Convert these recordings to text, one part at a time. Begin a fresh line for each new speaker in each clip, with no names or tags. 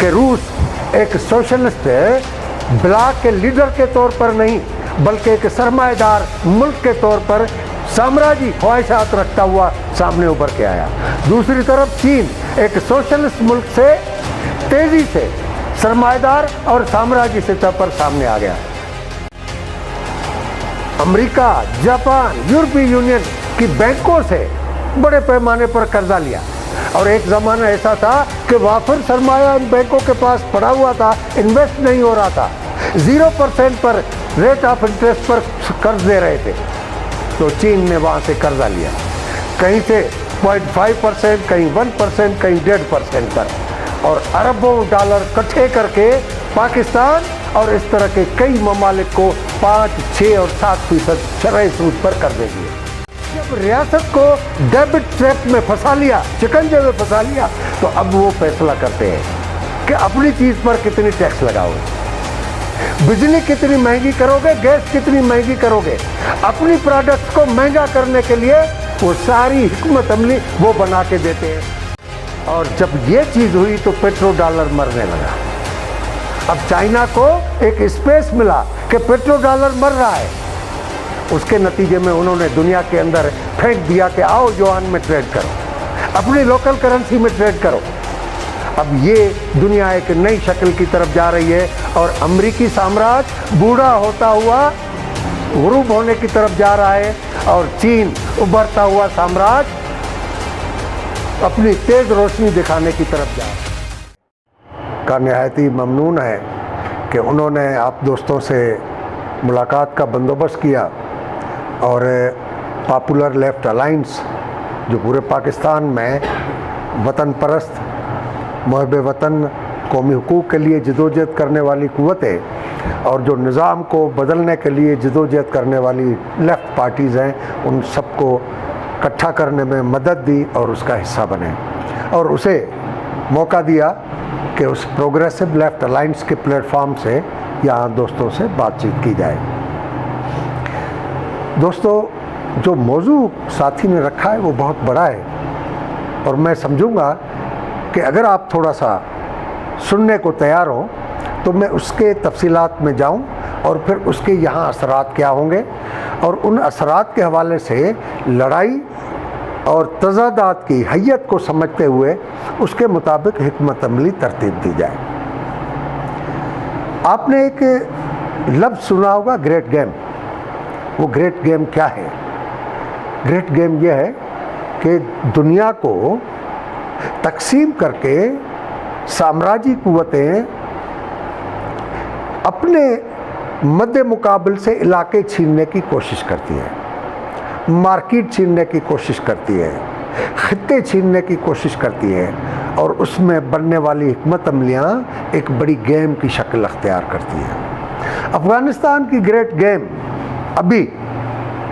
कि रूस एक सोशलिस्ट ब्लॉक के लीडर के तौर पर नहीं बल्कि एक सरमाएदार मुल्क के तौर पर साम्राज्यी ख्वाहिशात रखता हुआ सामने उभर के आया। दूसरी तरफ चीन एक सोशलिस्ट मुल्क से तेजी से सरमाएदार और साम्राज्य सतह पर सामने आ गया। अमेरिका, जापान, यूरोपीय यूनियन की बैंकों से बड़े पैमाने पर कर्जा लिया और एक ज़माना ऐसा था कि वाफिर सरमाया इन बैंकों के पास पड़ा हुआ था, इन्वेस्ट नहीं हो रहा था, 0% पर रेट ऑफ इंटरेस्ट पर कर्ज दे रहे थे। तो चीन ने वहाँ से कर्जा लिया, कहीं से 0.5%, कहीं 1%, कहीं 1.5% पर, और अरबों डॉलर इकट्ठे करके पाकिस्तान और इस तरह के कई ममालिक को 5, 6 और 7% शरह सूद पर कर दे दिए। जब रियासत को डेबिट ट्रैप में फंसा लिया, शिकंजे में फंसा लिया, तो अब वो फैसला करते हैं कि अपनी चीज़ पर कितनी टैक्स लगाओगे, बिजली कितनी महंगी करोगे, गैस कितनी महंगी करोगे। अपनी प्रोडक्ट्स को महंगा करने के लिए वो सारी हिकमत अमली वो बना के देते हैं। और जब ये चीज़ हुई तो पेट्रो डॉलर मरने लगा। अब चाइना को एक स्पेस मिला कि पेट्रो डॉलर मर रहा है। उसके नतीजे में उन्होंने दुनिया के अंदर फेंक दिया कि आओ युआन में ट्रेड करो, अपनी लोकल करेंसी में ट्रेड करो। अब ये दुनिया एक नई शक्ल की तरफ जा रही है और अमेरिकी साम्राज्य बूढ़ा होता हुआ गुरूब होने की तरफ जा रहा है और चीन उभरता हुआ साम्राज्य अपनी तेज रोशनी दिखाने की तरफ जा रहा है। का निहायत ही ममनून है कि उन्होंने आप दोस्तों से मुलाकात का बंदोबस्त किया और पॉपुलर लेफ्ट अलायंस जो पूरे पाकिस्तान में वतन परस्त, मुहब्ब वतन, कौमी हुकूक के लिए जदोजहद करने वाली कुव्वतें और जो निज़ाम को बदलने के लिए जदोजहद करने वाली लेफ़्ट पार्टीज़ हैं, उन सबको इकट्ठा करने में मदद दी और उसका हिस्सा बने और उसे मौका दिया कि उस प्रोग्रेसिव लेफ़्ट अलायंस के प्लेटफॉर्म से यहाँ दोस्तों से बातचीत की जाए। दोस्तों, जो मौजू साथी ने रखा है वो बहुत बड़ा है और मैं समझूंगा कि अगर आप थोड़ा सा सुनने को तैयार हो तो मैं उसके तफसीलात में जाऊं और फिर उसके यहाँ असरात क्या होंगे और उन असरात के हवाले से लड़ाई और तज़ादात की हैयत को समझते हुए उसके मुताबिक हिकमत अमली तरतीब दी जाए। आपने एक लफ्ज़ सुना होगा, ग्रेट गेम। वो ग्रेट गेम क्या है? ग्रेट गेम यह है कि दुनिया को तकसीम करके साम्राज्यी कुव्वतें अपने मद्दे मुकाबल से इलाके छीनने की कोशिश करती है, मार्केट छीनने की कोशिश करती है, खित्ते छीनने की कोशिश करती है और उसमें बनने वाली हिकमत अमलियाँ एक बड़ी गेम की शक्ल अख्तियार करती है। अफ़गानिस्तान की ग्रेट गेम अभी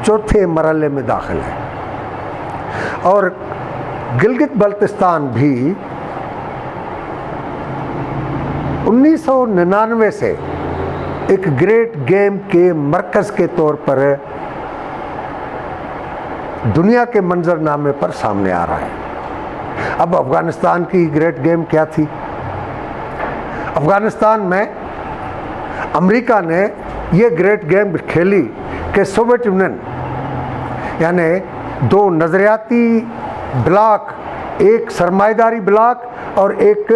चौथे मरहले में दाखिल है और गिलगित बल्तिस्तान भी 1999 से एक ग्रेट गेम के मरकज़ के तौर पर दुनिया के मंजरनामे पर सामने आ रहा है। अब अफ़गानिस्तान की ग्रेट गेम क्या थी? अफ़गानिस्तान में अमेरिका ने ये ग्रेट गेम खेली कि सोवियत यूनियन यानी दो नज़रियाती ब्लॉक, एक सरमाएदारी ब्लॉक और एक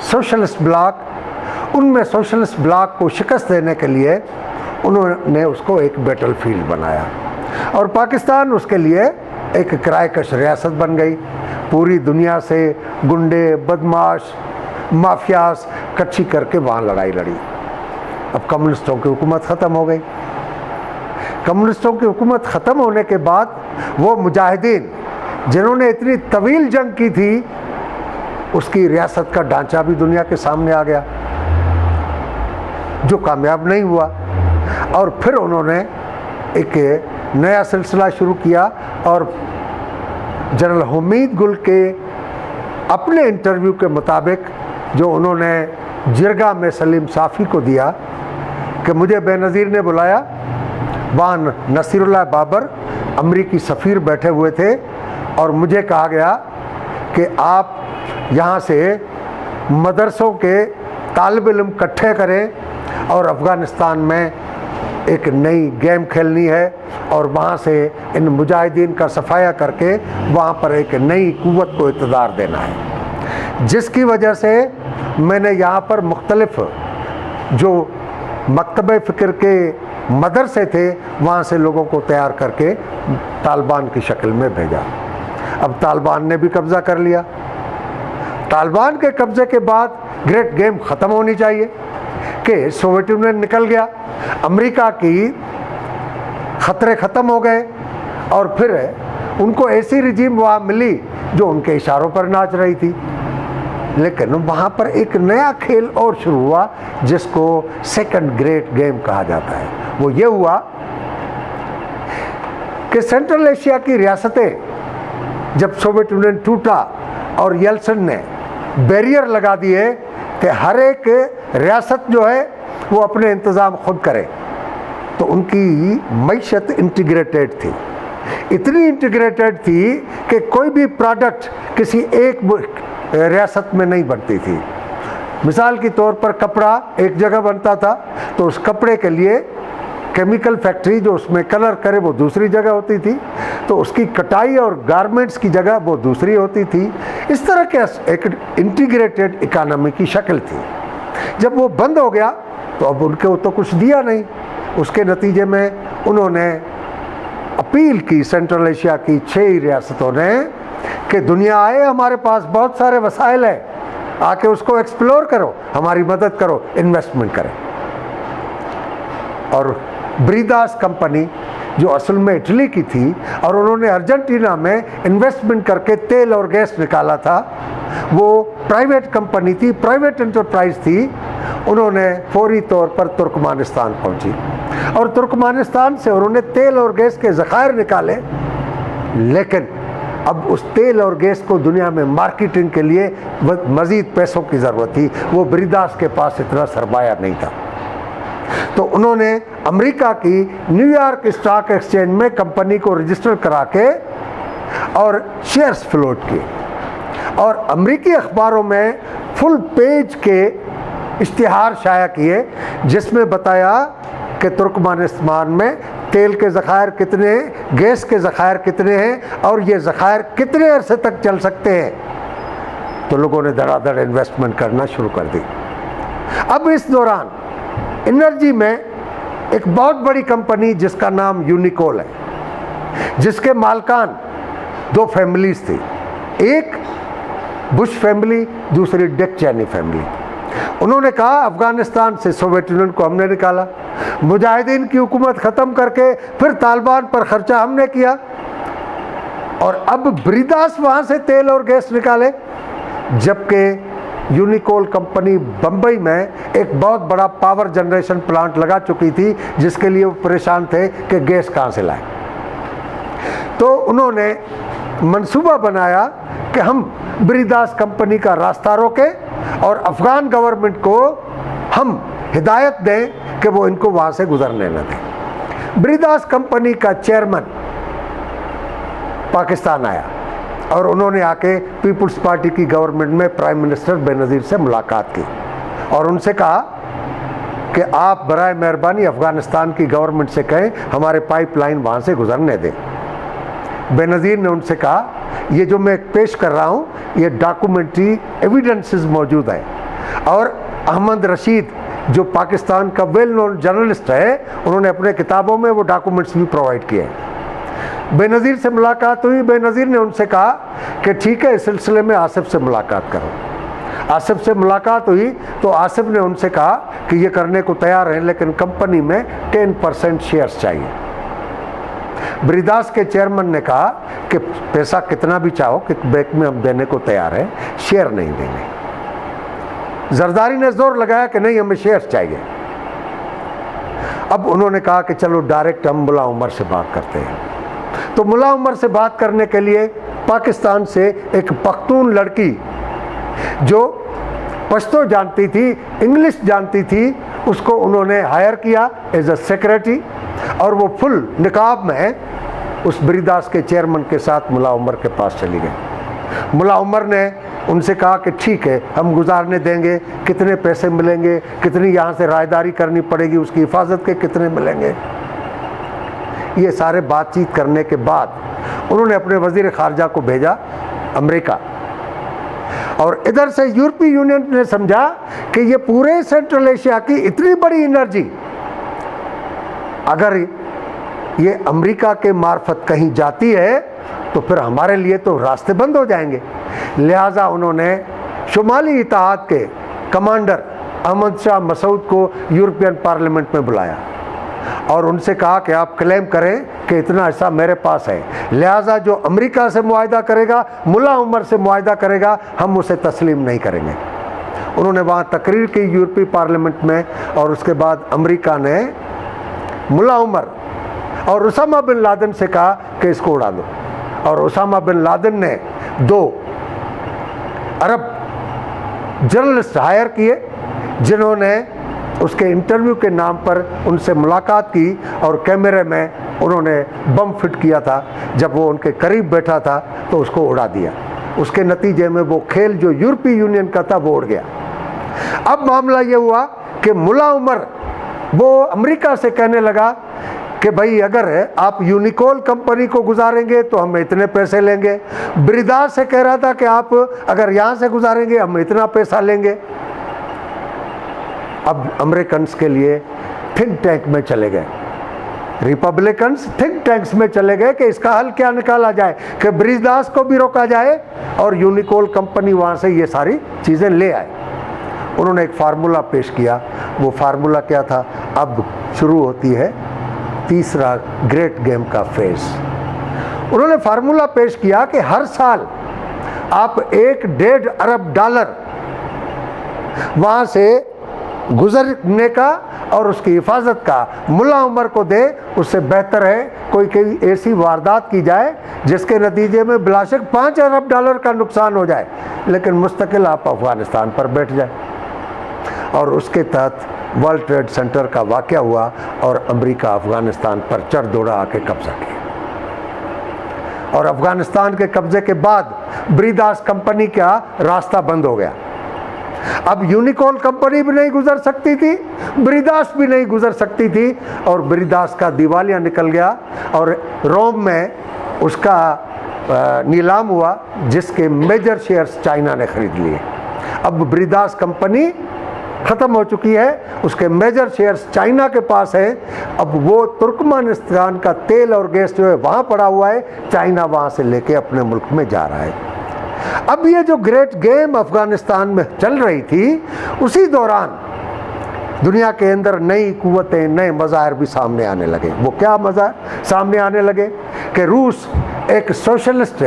सोशलिस्ट ब्लॉक, उनमें सोशलिस्ट ब्लॉक को शिकस्त देने के लिए उन्होंने उसको एक बैटल फील्ड बनाया और पाकिस्तान उसके लिए एक किराएकश रियासत बन गई। पूरी दुनिया से गुंडे, बदमाश, माफियास इकट्ठी करके वहाँ लड़ाई लड़ी। अब कम्युनिस्टों की हुकूमत ख़त्म हो गई। कम्युनिस्टों की हुकूमत ख़त्म होने के बाद वो मुजाहिदीन जिन्होंने इतनी तवील जंग की थी, उसकी रियासत का ढांचा भी दुनिया के सामने आ गया जो कामयाब नहीं हुआ और फिर उन्होंने एक नया सिलसिला शुरू किया और जनरल हमीद गुल के अपने इंटरव्यू के मुताबिक जो उन्होंने जिरगा में सलीम साफ़ी को दिया कि मुझे बेनज़ीर ने बुलाया, वहाँ नसीरुल्लाह बाबर अमरीकी सफ़ीर बैठे हुए थे और मुझे कहा गया कि आप यहाँ से मदरसों के तालिब इल्म इकट्ठे करें और अफ़गानिस्तान में एक नई गेम खेलनी है और वहाँ से इन मुजाहिदीन का सफाया करके वहाँ पर एक नई कुव्वत को इक़्तिदार देना है। जिसकी वजह से मैंने यहाँ पर मुख्तलिफ जो मकतब फ़िक्र के मदरसे थे वहाँ से लोगों को तैयार करके तालिबान की शक्ल में भेजा। अब तालिबान ने भी कब्ज़ा कर लिया। तालिबान के कब्ज़े के बाद ग्रेट गेम ख़त्म होनी चाहिए कि सोवियत यूनियन निकल गया, अमेरिका की ख़तरे ख़त्म हो गए और फिर उनको ऐसी रिजीम वहाँ मिली जो उनके इशारों पर नाच रही थी। लेकिन वहाँ पर एक नया खेल और शुरू हुआ जिसको सेकंड ग्रेट गेम कहा जाता है। वो ये हुआ कि सेंट्रल एशिया की रियासतें जब सोवियत यूनियन टूटा और येल्सिन ने बैरियर लगा दिए कि हर एक रियासत जो है वो अपने इंतज़ाम खुद करे, तो उनकी मईशत इंटीग्रेटेड थी, इतनी इंटीग्रेटेड थी कि कोई भी प्रोडक्ट किसी एक रियासत में नहीं बनती थी। मिसाल के तौर पर कपड़ा एक जगह बनता था तो उस कपड़े के लिए केमिकल फैक्ट्री जो उसमें कलर करे वो दूसरी जगह होती थी, तो उसकी कटाई और गारमेंट्स की जगह वो दूसरी होती थी। इस तरह के एक इंटीग्रेटेड इकानमी की शक्ल थी। जब वो बंद हो गया तो अब उनको तो कुछ दिया नहीं। उसके नतीजे में उन्होंने अपील की सेंट्रल एशिया की 6 रियासतों ने कि दुनिया आए, हमारे पास बहुत सारे वसाइल है, आके उसको एक्सप्लोर करो, हमारी मदद करो, इन्वेस्टमेंट करें। और ब्रीदास कंपनी जो असल में इटली की थी और उन्होंने अर्जेंटीना में इन्वेस्टमेंट करके तेल और गैस निकाला था, वो प्राइवेट कंपनी थी, प्राइवेट एंटरप्राइज थी। उन्होंने फौरी तौर पर तुर्कमानिस्तान पहुंची और तुर्कमानिस्तान से उन्होंने तेल और गैस के ज़खायर निकाले। लेकिन अब उस तेल और गैस को दुनिया में मार्केटिंग के लिए मज़ीद पैसों की ज़रूरत थी। वो ब्रीदास के पास इतना सरमाया नहीं था, तो उन्होंने अमेरिका की न्यूयॉर्क स्टॉक एक्सचेंज में कंपनी को रजिस्टर करा के और शेयर्स फ्लोट किए और अमेरिकी अखबारों में फुल पेज के इश्तिहार शाया किए जिसमें बताया कि तुर्कमानिस्तान में तेल के ज़खायर कितने हैं, गैस के ज़खायर कितने हैं और ये ज़खायर कितने अरसे तक चल सकते हैं। तो लोगों ने धड़ाधड़ इन्वेस्टमेंट करना शुरू कर दी। अब इस दौरान एनर्जी में एक बहुत बड़ी कंपनी जिसका नाम यूनिकोल है, जिसके मालकान 2 फैमिलीज थी, एक बुश फैमिली, दूसरी डिक चैनी फैमिली। उन्होंने कहा अफ़गानिस्तान से सोवियत यूनियन को हमने निकाला, मुजाहिदीन की हुकूमत ख़त्म करके फिर तालिबान पर ख़र्चा हमने किया और अब ब्रीदास वहाँ से तेल और गैस निकाले। जबकि यूनिकोल कंपनी बम्बई में एक बहुत बड़ा पावर जनरेशन प्लांट लगा चुकी थी जिसके लिए वो परेशान थे कि गैस कहाँ से लाएं। तो उन्होंने मंसूबा बनाया कि हम ब्रीदास कंपनी का रास्ता रोकें और अफ़गान गवर्नमेंट को हम हिदायत दें कि वो इनको वहाँ से गुजरने न दें। ब्रीदास कंपनी का चेयरमैन पाकिस्तान आया और उन्होंने आके पीपल्स पार्टी की गवर्नमेंट में प्राइम मिनिस्टर बेनज़ीर से मुलाकात की और उनसे कहा कि आप बराए मेहरबानी अफ़गानिस्तान की गवर्नमेंट से कहें हमारे पाइपलाइन वहाँ से गुजरने दें। बेनज़ीर ने उनसे कहा ये जो मैं पेश कर रहा हूँ ये डॉक्यूमेंट्री एविडेंसेस मौजूद है और अहमद रशीद जो पाकिस्तान का वेल नोन जर्नलिस्ट है उन्होंने अपने किताबों में वो डॉक्यूमेंट्स भी प्रोवाइड किए हैं। बेनज़ीर से मुलाकात हुई। बेनज़ीर ने उनसे कहा कि ठीक है, इस सिलसिले में आसिफ से मुलाकात करो। आसिफ से मुलाकात हुई तो आसिफ ने उनसे कहा कि ये करने को तैयार हैं लेकिन कंपनी में 10% शेयर्स चाहिए। ब्रीदास के चेयरमैन ने कहा कि पैसा कितना भी चाहो कि ब्रेक में हम देने को तैयार हैं, शेयर नहीं देंगे। जरदारी ने जोर लगाया कि नहीं, हमें शेयर्स चाहिए। अब उन्होंने कहा कि चलो डायरेक्ट हम मुल्ला उमर से बात करते हैं। तो मुल्ला उमर से बात करने के लिए पाकिस्तान से एक पख्तून लड़की जो पश्तो जानती थी, इंग्लिश जानती थी, उसको उन्होंने हायर किया एज अ सेक्रेटरी और वो फुल निकाब में उस ब्रीदास के चेयरमैन के साथ मुल्ला उमर के पास चली गई। मुल्ला उमर ने उनसे कहा कि ठीक है हम गुजारने देंगे, कितने पैसे मिलेंगे, कितनी यहाँ से रायदारी करनी पड़ेगी, उसकी हिफाजत के कितने मिलेंगे। ये सारे बातचीत करने के बाद उन्होंने अपने वजीर खारजा को भेजा अमेरिका, और इधर से यूरोपीय यूनियन ने समझा कि ये पूरे सेंट्रल एशिया की इतनी बड़ी एनर्जी अगर ये अमेरिका के मार्फत कहीं जाती है तो फिर हमारे लिए तो रास्ते बंद हो जाएंगे। लिहाजा उन्होंने शुमाली इत्तेहाद के कमांडर अहमद शाह मसूद को यूरोपियन पार्लियामेंट में बुलाया और उनसे कहा कि आप क्लेम करें कि इतना हिस्सा मेरे पास है, लिहाजा जो अमेरिका से मुआहिदा करेगा, मुल्ला उमर से मुआहिदा करेगा, हम उसे तस्लीम नहीं करेंगे। उन्होंने वहाँ तकरीर की यूरोपीय पार्लियामेंट में, और उसके बाद अमेरिका ने मुल्ला उमर और उसामा बिन लादेन से कहा कि इसको उड़ा दो, और उसामा बिन लादेन ने 2 अरब जर्नलिस्ट हायर किए जिन्होंने उसके इंटरव्यू के नाम पर उनसे मुलाकात की और कैमरे में उन्होंने बम फिट किया था। जब वो उनके करीब बैठा था तो उसको उड़ा दिया। उसके नतीजे में वो खेल जो यूरोपीय यूनियन का था वो उड़ गया। अब मामला ये हुआ कि मुल्ला उमर वो अमेरिका से कहने लगा कि भाई अगर आप यूनिकोल कंपनी को गुजारेंगे तो हम इतने पैसे लेंगे। ब्रिदास से कह रहा था कि आप अगर यहाँ से गुजारेंगे हम इतना पैसा लेंगे। अब अमेरिकन्स के लिए थिंक टैंक में चले गए, रिपब्लिकन्स थिंक टैंक्स में चले गए कि इसका हल क्या निकाला जाए कि ब्रिदास को भी रोका जाए और यूनिकोल कंपनी वहाँ से ये सारी चीज़ें ले आए। उन्होंने एक फार्मूला पेश किया। वो फार्मूला क्या था? अब शुरू होती है तीसरा ग्रेट गेम का फेज। उन्होंने फार्मूला पेश किया कि हर साल आप $1.5 अरब वहाँ से गुजरने का और उसकी हिफाजत का मुल्ला उमर को दे, उससे बेहतर है कोई ऐसी वारदात की जाए जिसके नतीजे में बिलाशक $5 अरब का नुकसान हो जाए, लेकिन मुस्तकिल आप अफगानिस्तान पर बैठ जाए। और उसके तहत वर्ल्ड ट्रेड सेंटर का वाक़या हुआ और अमेरिका अफगानिस्तान पर चढ़ दौड़ा आके कब्जा किया। और अफगानिस्तान के कब्जे के बाद ब्रिदास कंपनी का रास्ता बंद हो गया। अब यूनिकोल कंपनी भी नहीं गुजर सकती थी, ब्रिदास भी नहीं गुजर सकती थी, और ब्रिदास का दिवालिया निकल गया और रोम में उसका नीलाम हुआ जिसके मेजर शेयर्स चाइना ने खरीद लिए। अब ब्रिदास कंपनी ख़त्म हो चुकी है, उसके मेजर शेयर्स चाइना के पास है। अब वो तुर्कमेनिस्तान का तेल और गैस जो है वहाँ पड़ा हुआ है, चाइना वहाँ से लेके अपने मुल्क में जा रहा है। अब ये जो ग्रेट गेम अफगानिस्तान में चल रही थी, उसी दौरान दुनिया के अंदर नई कुव्वतें, नए मज़ाहिर भी सामने आने लगे। वो क्या मज़ाहिर सामने आने लगे कि रूस एक सोशलिस्ट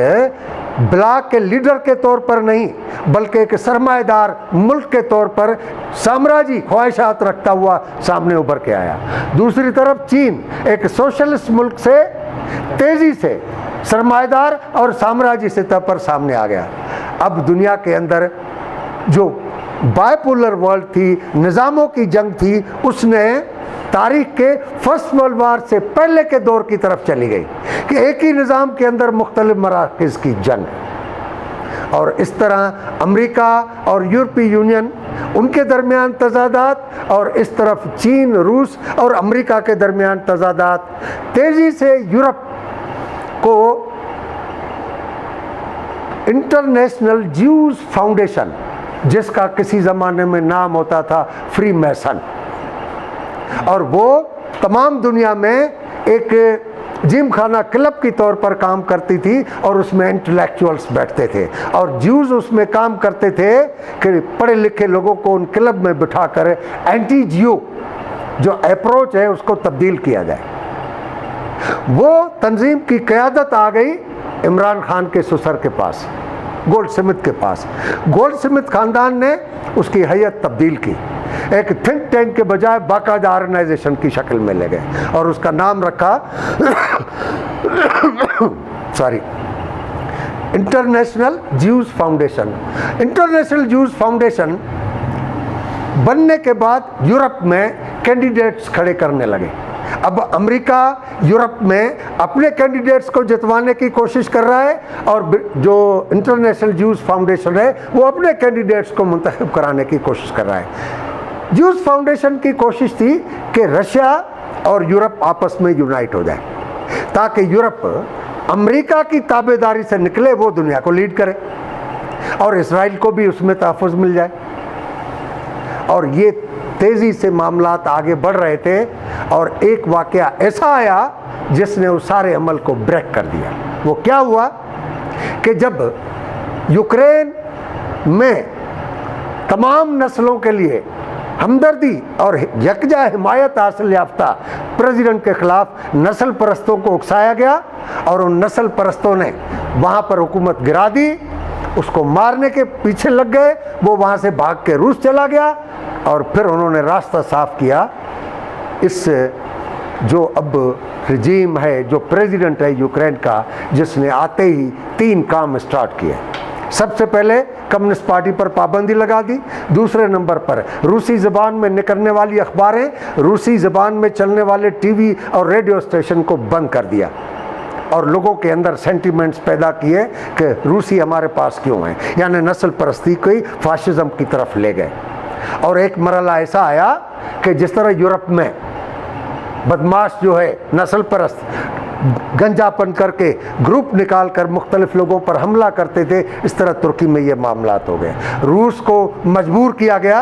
ब्लॉक के लीडर के तौर पर नहीं, बल्कि एक सरमाएदार मुल्क के तौर पर साम्राज्यी ख्वाहिशात रखता हुआ सामने उभर के आया। दूसरी तरफ चीन एक सोशलिस्ट मुल्क से तेज़ी से सरमाएदार और साम्राज्य सतह पर सामने आ गया। अब दुनिया के अंदर जो बायपोलर वर्ल्ड थी, निज़ामों की जंग थी, उसने तारीख के फर्स्ट वर्ल्ड वार से पहले के दौर की तरफ चली गई कि एक ही निज़ाम के अंदर मुख्तलिफ मराकज़ की जंग। और इस तरह अमेरिका और यूरोपीय यूनियन, उनके दरमियान तजादात, और इस तरफ चीन, रूस और अमेरिका के दरमियान तजादात। तेज़ी से यूरोप को इंटरनेशनल ज्यूज फाउंडेशन, जिसका किसी ज़माने में नाम होता था फ्री मैसन, और वो तमाम दुनिया में एक जिम खाना क्लब की तौर पर काम करती थी और उसमें इंटेलेक्चुअल्स बैठते थे और ज्यूज उसमें काम करते थे कि पढ़े लिखे लोगों को उन क्लब में बिठाकर एंटी ज्यू जो अप्रोच है उसको तब्दील किया जाए। वो तंजीम की क़यादत आ गई इमरान खान के ससुर के पास, गोल्डस्मिथ के पास। गोल्डस्मिथ ख़ानदान ने उसकी हैयत तब्दील की, एक थिंक टैंक के बजाय बाकायदा ऑर्गेनाइजेशन की शक्ल में ले गए और उसका नाम रखा international Jews foundation. International Jews foundation बनने के बाद यूरोप में कैंडिडेट्स खड़े करने लगे। अब अमेरिका यूरोप में अपने कैंडिडेट्स को जितवाने की कोशिश कर रहा है और जो इंटरनेशनल ज्यूज फाउंडेशन है वो अपने कैंडिडेट्स को मुंतखब कराने की कोशिश कर रहा है। ज्यूज फाउंडेशन की कोशिश थी कि रशिया और यूरोप आपस में यूनाइट हो जाए ताकि यूरोप अमेरिका की ताबेदारी से निकले, वो दुनिया को लीड करे और इसराइल को भी उसमें तहफ़्फ़ुज़ मिल जाए। और ये तेज़ी से मामलात आगे बढ़ रहे थे और एक वाक़या ऐसा आया जिसने उस सारे अमल को ब्रेक कर दिया। वो क्या हुआ कि जब यूक्रेन में तमाम नस्लों के लिए हमदर्दी और यकजा हिमायत हासिल याफ्ता प्रेसिडेंट के खिलाफ नस्ल परस्तों को उकसाया गया और उन नस्ल परस्तों ने वहाँ पर हुकूमत गिरा दी, उसको मारने के पीछे लग गए। वो वहाँ से भाग के रूस चला गया और फिर उन्होंने रास्ता साफ किया इस जो अब रजीम है, जो प्रेसिडेंट है यूक्रेन का, जिसने आते ही 3 काम स्टार्ट किए। सबसे पहले कम्युनिस्ट पार्टी पर पाबंदी लगा दी, दूसरे नंबर पर रूसी ज़बान में निकलने वाली अखबारें, रूसी ज़बान में चलने वाले टीवी और रेडियो स्टेशन को बंद कर दिया और लोगों के अंदर सेंटिमेंट्स पैदा किए कि रूसी हमारे पास क्यों हैं, यानी नस्ल परस्ती को फाशिज़म की तरफ ले गए। और एक मरला ऐसा आया कि जिस तरह यूरोप में बदमाश जो है नस्ल परस्त गंजापन करके ग्रुप निकाल कर मुख्तलिफ लोगों पर हमला करते थे, इस तरह तुर्की में ये मामलात हो गए। रूस को मजबूर किया गया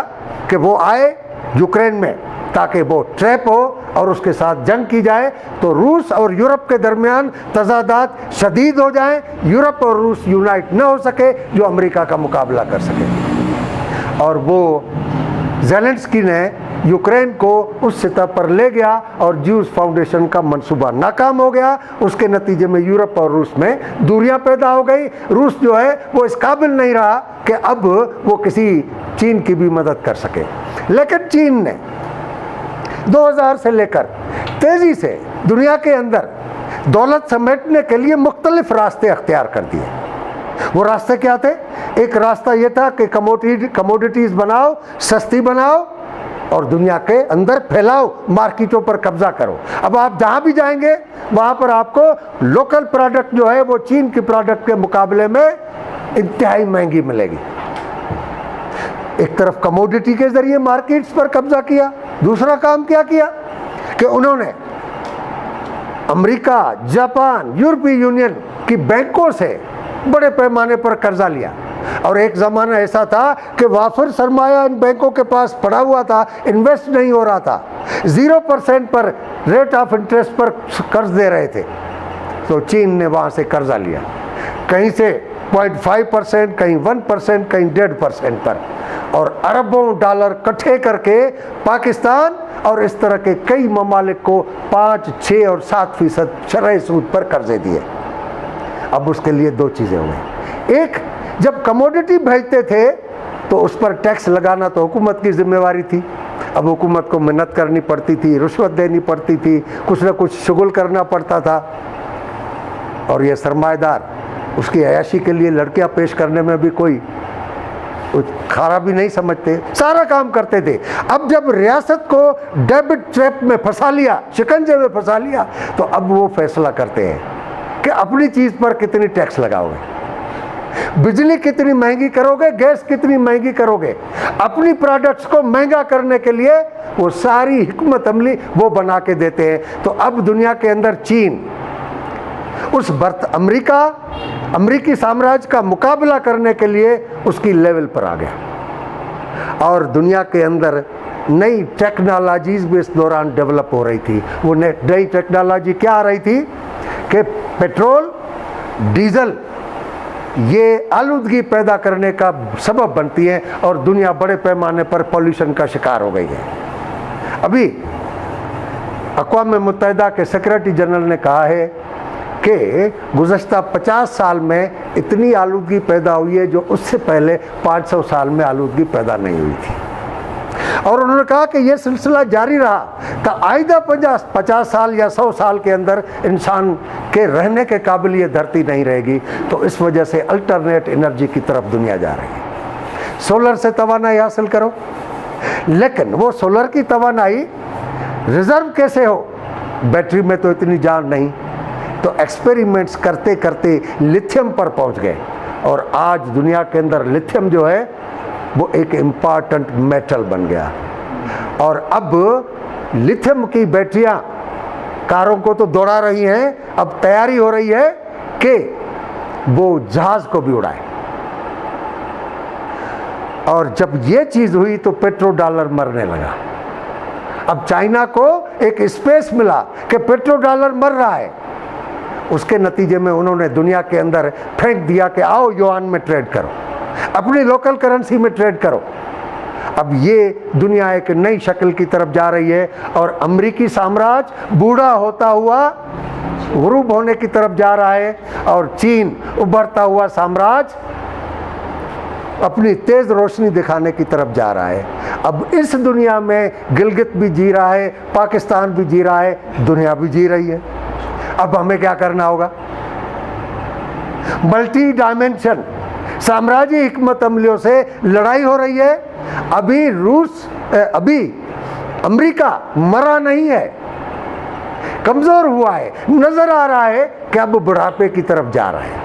कि वो आए यूक्रेन में ताकि वो ट्रैप हो और उसके साथ जंग की जाए, तो रूस और यूरोप के दरमियान तजादात शदीद हो जाएं, यूरोप और रूस यूनाइट न हो सके जो अमेरिका का मुकाबला कर सके। और वो ज़ेलेंस्की ने यूक्रेन को उस सतह पर ले गया और ज्यूज फाउंडेशन का मंसूबा नाकाम हो गया। उसके नतीजे में यूरोप और रूस में दूरियां पैदा हो गई। रूस जो है वो इस काबिल नहीं रहा कि अब वो किसी चीन की भी मदद कर सके, लेकिन चीन ने 2000 से लेकर तेज़ी से दुनिया के अंदर दौलत समेटने के लिए मुख्तलिफ रास्ते अख्तियार कर दिए। वो रास्ते क्या थे? एक रास्ता ये था कि कमोडिटीज़ बनाओ, सस्ती बनाओ और दुनिया के अंदर फैलाओ, मार्केटों पर कब्जा करो। अब आप जहाँ भी जाएंगे वहाँ पर आपको लोकल प्रोडक्ट जो है वो चीन की प्रोडक्ट के मुकाबले में इंतहाई महंगी मिलेगी। एक तरफ कमोडिटी के ज़रिए मार्केट्स पर कब्जा किया, दूसरा काम क्या किया कि उन्होंने अमेरिका, जापान, यूरोपीय यूनियन की बैंकों से बड़े पैमाने पर कर्जा लिया। और एक ज़माना ऐसा था कि वाफिर सरमाया इन बैंकों के पास पड़ा हुआ था, इन्वेस्ट नहीं हो रहा था, 0% पर रेट ऑफ इंटरेस्ट पर कर्ज दे रहे थे। तो चीन ने वहाँ से कर्जा लिया, कहीं से 0.5%, कहीं 1%, कहीं 1.5% पर, और अरबों डॉलर इकट्ठे करके पाकिस्तान और इस तरह के कई ममालिक को 5, 6 और 7% शरह सूद पर कर्जे दिए। अब उसके लिए 2 चीज़ें हो गई। एक, जब कमोडिटी भेजते थे तो उस पर टैक्स लगाना तो हुकूमत की जिम्मेवारी थी। अब हुकूमत को मेहनत करनी पड़ती थी, रुश्वत देनी पड़ती थी, कुछ ना कुछ शुगल करना पड़ता था, और ये सरमाएदार उसकी अयाशी के लिए लड़कियां पेश करने में भी कोई खारा भी नहीं समझते, सारा काम करते थे। अब जब रियासत को डेबिट ट्रैप में फंसा लिया, शिकंजे में फंसा लिया, तो अब वो फैसला करते हैं कि अपनी चीज़ पर कितनी टैक्स लगाओगे, बिजली कितनी महंगी करोगे, गैस कितनी महंगी करोगे। अपनी प्रोडक्ट्स को महंगा करने के लिए वो सारी हिकमत अमली वो बना के देते हैं। तो अब दुनिया के अंदर चीन उस अमेरिकी साम्राज्य का मुकाबला करने के लिए उसकी लेवल पर आ गया, और दुनिया के अंदर नई टेक्नोलॉजीज़ भी इस दौरान डेवलप हो रही थी। वो नई टेक्नोलॉजी क्या आ रही थी कि पेट्रोल, डीजल ये आलूदगी पैदा करने का सबब बनती है और दुनिया बड़े पैमाने पर पॉल्यूशन का शिकार हो गई है। अभी अक़वाम मुत्तहिदा के सेक्रेटरी जनरल ने कहा है कि गुज़श्ता 50 साल में इतनी आलूदगी पैदा हुई है जो उससे पहले 500 साल में आलूदगी पैदा नहीं हुई थी। और उन्होंने कहा कि यह सिलसिला जारी रहा तो आइंदा 50 साल या 100 साल के अंदर इंसान के रहने के काबिल ये धरती नहीं रहेगी। तो इस वजह से अल्टरनेट एनर्जी की तरफ दुनिया जा रही है। सोलर से तवानाई हासिल करो, लेकिन वो सोलर की तवानाई रिजर्व कैसे हो, बैटरी में तो इतनी जान नहीं, तो एक्सपेरिमेंट्स करते करते लिथियम पर पहुंच गए और आज दुनिया के अंदर लिथियम जो है वो एक इम्पॉर्टेंट मेटल बन गया। और अब लिथियम की बैटरियां कारों को तो दौड़ा रही हैं, अब तैयारी हो रही है कि वो जहाज को भी उड़ाए। और जब ये चीज हुई तो पेट्रो डॉलर मरने लगा। अब चाइना को एक स्पेस मिला कि पेट्रो डॉलर मर रहा है, उसके नतीजे में उन्होंने दुनिया के अंदर फेंक दिया कि आओ युआन में ट्रेड करो, अपनी लोकल करेंसी में ट्रेड करो। अब ये दुनिया एक नई शक्ल की तरफ जा रही है और अमेरिकी साम्राज्य बूढ़ा होता हुआ गुरूब होने की तरफ जा रहा है और चीन उभरता हुआ साम्राज्य अपनी तेज रोशनी दिखाने की तरफ जा रहा है। अब इस दुनिया में गिलगित भी जी रहा है, पाकिस्तान भी जी रहा है, दुनिया भी जी रही है। अब हमें क्या करना होगा? मल्टी डायमेंशन साम्राज्य हिकमत अमलियों से लड़ाई हो रही है। अभी अमेरिका मरा नहीं है, कमजोर हुआ है, नजर आ रहा है कि अब बुढ़ापे की तरफ जा रहा है।